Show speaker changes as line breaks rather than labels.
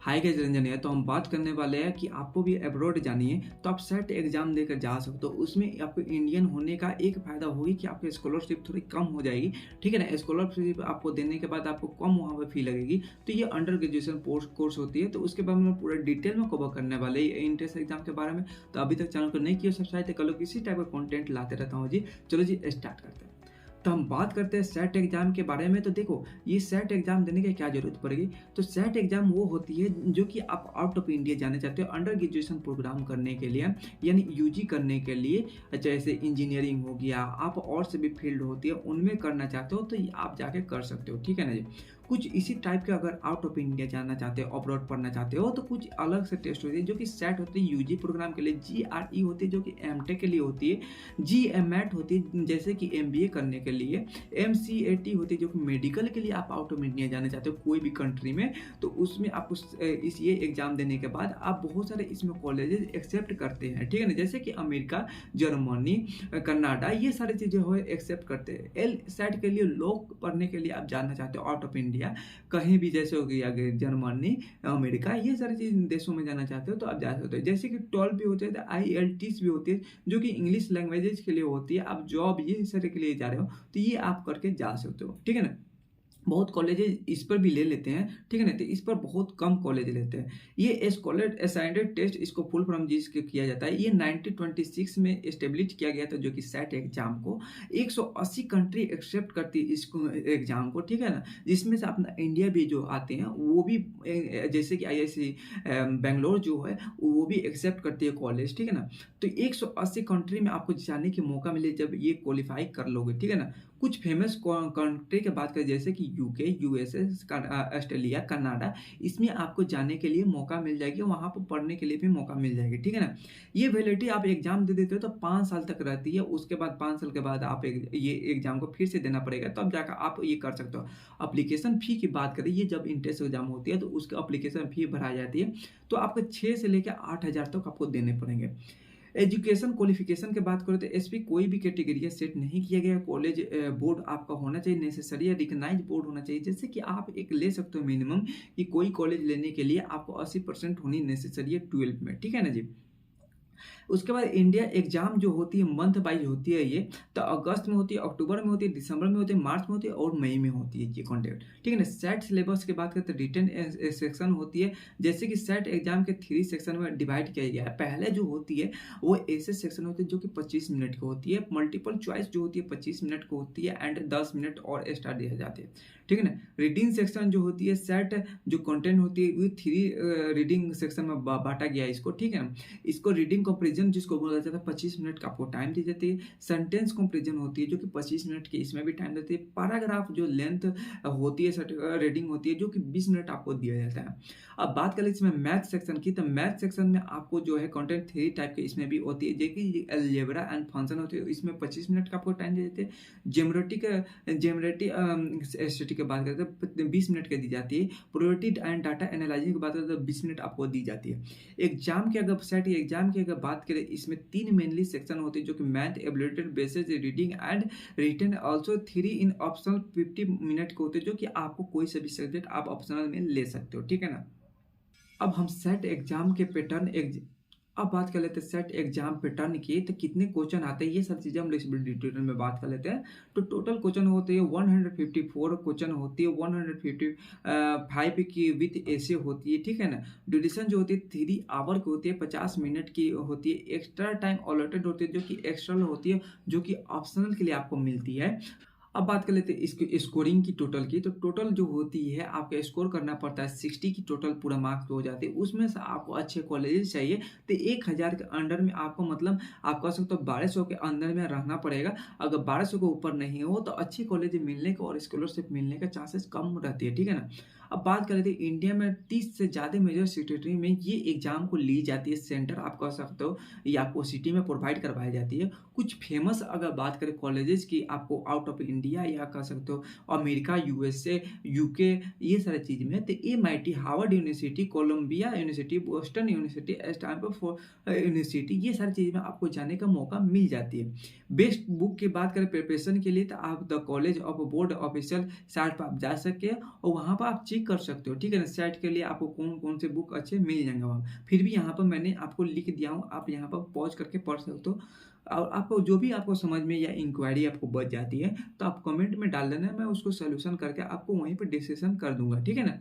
Hi guys, Ranjan है। तो हम बात करने वाले हैं कि आपको भी अब्रॉड जानी है तो आप सेट एग्जाम देकर जा सकते हो। उसमें आपको इंडियन होने का एक फायदा होगी कि आपकी स्कॉलरशिप थोड़ी कम हो जाएगी। ठीक है ना। स्कॉलरशिप आपको देने के बाद आपको कम वहाँ पर फी लगेगी। तो ये अंडर ग्रेजुएशन कोर्स होती है। तो उसके बाद हम पूरा डिटेल में कवर करने वाले हैं इंट्रेंस एग्जाम के बारे में। तो अभी तक चैनल को नहीं किया सब्सक्राइब, कर लो। किसी टाइप का कंटेंट लाते रहता हूँ जी। चलो जी स्टार्ट करते हैं। तो हम बात करते हैं सेट एग्जाम के बारे में। तो देखो, ये सेट एग्जाम देने की क्या जरूरत पड़ेगी। तो सेट एग्जाम वो होती है जो कि आप आउट ऑफ इंडिया जाना चाहते हो अंडर ग्रेजुएशन प्रोग्राम करने के लिए, यानी यूजी करने के लिए। जैसे इंजीनियरिंग हो गया, आप और से भी फील्ड होती है उनमें करना चाहते हो तो ये आप जाके कर सकते हो। ठीक है ना जी। कुछ इसी टाइप के अगर आउट ऑफ इंडिया जाना चाहते हो, अब्रॉड पढ़ना चाहते हो, तो कुछ अलग से टेस्ट होती है जो कि सेट होती है यूजी प्रोग्राम के लिए। जीआरई होती है जो कि एमटेक के लिए होती है। जीएमएट होती है जैसे कि एमबीए करने के लिए। एमसीएटी होती है जो कि मेडिकल के लिए आप आउट ऑफ इंडिया जाना चाहते हो कोई भी कंट्री में। तो उसमें आपको इस ये एग्जाम देने के बाद आप बहुत सारे इसमें कॉलेजेस एक्सेप्ट करते हैं। ठीक है ना। जैसे कि अमेरिका, जर्मनी, कनाडा, ये सारी चीज़ें हो एक्सेप्ट करते हैं। एल सेट के लिए लोग पढ़ने के लिए आप जाना चाहते हो आउट ऑफ इंडिया कहीं भी, जैसे हो गया जर्मनी, अमेरिका, ये सारी चीज देशों में जाना चाहते हो तो आप जा सकते हो। जैसे कि 12 भी होते हैं तो आईएलटीएस भी होती है जो कि इंग्लिश लैंग्वेजेस के लिए होती है। आप जॉब ये सारे के लिए जा रहे हो तो ये आप करके जा सकते हो। ठीक है ना। बहुत कॉलेजेस इस पर भी ले लेते हैं। ठीक है ना। तो इस पर बहुत कम कॉलेज लेते हैं। ये स्कॉलर असाइनमेंट टेस्ट, इसको फुल फॉर्म जिसके किया जाता है, ये 1926 में एस्टेब्लिश किया गया था जो कि सेट एग्जाम को 180 कंट्री एक्सेप्ट करती है इसको एग्जाम को। ठीक है ना। जिसमें से अपना इंडिया भी जो आते हैं वो भी जैसे कि आईआईसी बेंगलोर जो है वो भी एक्सेप्ट करती है कॉलेज। ठीक है ना। तो 180 कंट्री में आपको जाने की मौका मिले जब ये क्वालिफाई कर लोगे। ठीक है ना। कुछ फेमस कंट्री की बात करें जैसे कि यूके, यूएसए, ऑस्ट्रेलिया, कनाडा, इसमें आपको जाने के लिए मौका मिल जाएगी, वहां पर पढ़ने के लिए भी मौका मिल जाएगी। ठीक है ना। ये वैलिडिटी आप एग्जाम दे देते हो तो 5 साल तक रहती है। उसके बाद 5 साल के बाद आप ये एग्जाम को फिर से देना पड़ेगा, तब जाकर आप ये कर सकते हो। अप्लीकेशन फी की बात करें, ये जब इंट्रेंस एग्जाम होती है तो उसकी अप्लीकेशन फी भराई जाती है। तो आपको 6 से लेकर 8 हजार तक आपको देने पड़ेंगे। एजुकेशन क्वालिफिकेशन की बात करें तो एसपी कोई भी कैटेगरी सेट नहीं किया गया। कॉलेज बोर्ड आपका होना चाहिए, नेसेसरी या रिकग्नाइज बोर्ड होना चाहिए। जैसे कि आप एक ले सकते हो मिनिमम कि कोई कॉलेज लेने के लिए आपको 80% होनी नेसेसरी है 12 में। ठीक है ना जी। उसके बाद इंडिया एग्जाम जो होती है मंथ वाइज होती है ये। तो अगस्त में होती है, अक्टूबर में होती है, दिसंबर में होती है, मार्च में होती है और मई में होती है ये कॉन्टेक्ट। ठीक है ना। सेट सिलेबस की बात करें तो रिटन सेक्शन होती है। जैसे कि सेट एग्जाम के 3 सेक्शन में डिवाइड किया गया है। पहले जो होती है वो ऐसे सेक्शन होती है जो कि 25 मिनट की होती है। मल्टीपल चॉइस जो होती है 25 मिनट की होती है एंड 10 मिनट और एक्स्ट्रा दिया जाते हैं। ठीक है ना। रीडिंग सेक्शन जो होती है, सेट जो कंटेंट होती है वो 3 रीडिंग सेक्शन में बांटा गया है इसको। ठीक है ना। इसको रीडिंग कंपेरिजन जिसको बोला जाता है 25 मिनट का आपको टाइम दी जाती है। सेंटेंस कंपेरिजन होती है जो कि 25 मिनट की, इसमें भी टाइम देती है। पैराग्राफ जो लेंथ होती है रीडिंग होती है जो कि 20 मिनट आपको दिया जाता है। अब बात करें इसमें मैथ सेक्शन की, तो मैथ सेक्शन में आपको जो है कंटेंट 3 टाइप के इसमें भी होती है, जो कि अलजेब्रा एंड फंक्शन होती है। इसमें 25 मिनट का आपको टाइम दे देते हैं। जेमरेटी की बात करते हैं 20 मिनट की दी जाती है। प्रोबेबिलिटी एंड डाटा एनालिसिस की बात करते हैं तो 20 मिनट आपको दी जाती है। एग्जाम के अगर सेट एग्जाम की अगर बात करें, इसमें 3 मेनली सेक्शन होते हैं जो कि math, ability, basis, reading and written. Also 3 in optional 50 minute के होते हैं जो कि आपको कोई सा भी सब्जेक्ट आप ऑप्शनल में ले सकते हो। ठीक है ना। अब हम सेट एग्जाम के पैटर्न अब बात कर लेते हैं सेट एग्जाम पैटर्न की। तो कितने क्वेश्चन आते हैं ये सब चीजें हम इस डिटेल में बात कर लेते हैं। तो टोटल क्वेश्चन होते हैं 154 क्वेश्चन होती है। 155 की विथ ऐसे होती है। ठीक है ना। ड्यूरेशन जो होती है 3 आवर की होती है, 50 मिनट की होती है। एक्स्ट्रा टाइम अलॉटेड होती है जो कि एक्स्ट्रा होती है, जो कि ऑप्शनल के लिए आपको मिलती है। अब बात कर लेते हैं इसकी स्कोरिंग की टोटल की। तो टोटल जो होती है आपका स्कोर करना पड़ता है 60 की टोटल पूरा मार्क्स हो जाते हैं। उसमें से आपको अच्छे कॉलेजेस चाहिए तो 1000 के अंडर में आपको, मतलब आप कह सकते हो 1200 के अंदर में रहना पड़ेगा। अगर 1200 के ऊपर नहीं हो तो अच्छी कॉलेज मिलने का और स्कॉलरशिप मिलने का चांसेस कम रहती है। ठीक है ना। अब बात कर लेते हैं इंडिया में 30 से ज़्यादा मेजर सिटी में ये एग्जाम को ली जाती है। सेंटर आप कह सकते हो ये आपको सिटी में प्रोवाइड करवाई जाती है। कुछ फेमस अगर बात करें कॉलेजेस की, आपको आउट ऑफ इंडिया या कह सकते हो अमेरिका, यूएसए, यूके, ये सारी चीज में, तो MIT, Harvard university, Columbia university, Boston university, Stanford university, ये सारी चीज में आपको जाने का मौका मिल जाती है। बेस्ट बुक की बात करें प्रिपरेशन के लिए तो आप the college of board official site पर आप जा सकते हैं और वहां पर आप चेक चेक कर सकते हो, ठीक है ना? सेट के लिए आपको कौन-कौन से बुक अच्छे मिल जाएँगे वहाँ। फिर भी यहाँ पर मैंने आपको लिख दिया हूँ, आप यहाँ पर पॉज़ करके पढ़ सकते हो और आपको जो भी आपको समझ में या इंक्वायरी आपको बच जाती है, तो आप कमेंट में डाल देना, मैं उसको सॉल्यूशन करके आपको वहीं पे डिस्कशन कर दूँगा, ठीक है ना?